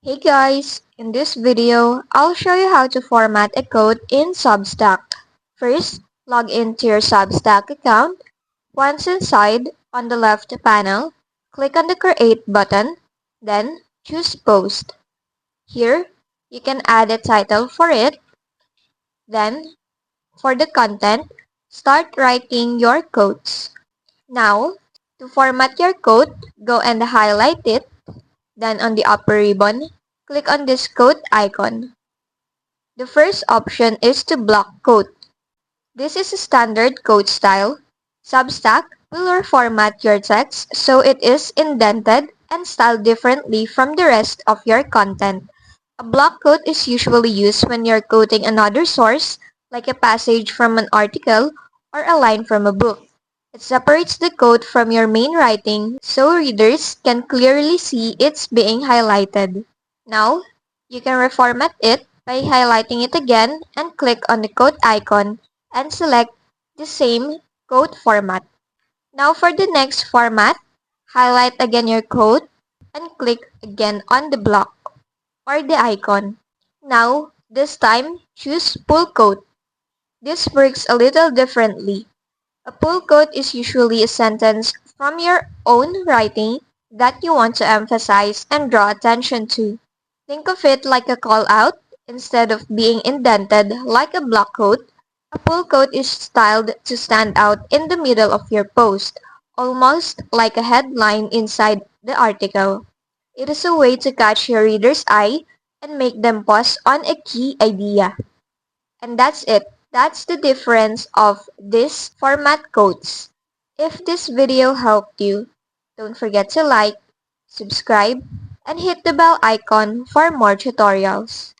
Hey guys, in this video, I'll show you how to format a quote in Substack. First, log into your Substack account. Once inside, on the left panel, click on the Create button, then choose Post. Here, you can add a title for it. Then, for the content, start writing your quotes. Now, to format your quote, go and highlight it. Then on the upper ribbon, click on this quote icon. The first option is to block quote. This is a standard quote style. Substack will reformat your text so it is indented and styled differently from the rest of your content. A block quote is usually used when you're quoting another source, like a passage from an article or a line from a book. It separates the quote from your main writing so readers can clearly see it's being highlighted. Now, you can reformat it by highlighting it again and click on the quote icon and select the same quote format. Now for the next format, highlight again your quote and click again on the block or the icon. Now, this time, choose pull quote. This works a little differently. A pull quote is usually a sentence from your own writing that you want to emphasize and draw attention to. Think of it like a call out. Instead of being indented like a block quote, a pull quote is styled to stand out in the middle of your post, almost like a headline inside the article. It is a way to catch your reader's eye and make them pause on a key idea. And that's it. That's the difference of this format quotes. If this video helped you, don't forget to like, subscribe, and hit the bell icon for more tutorials.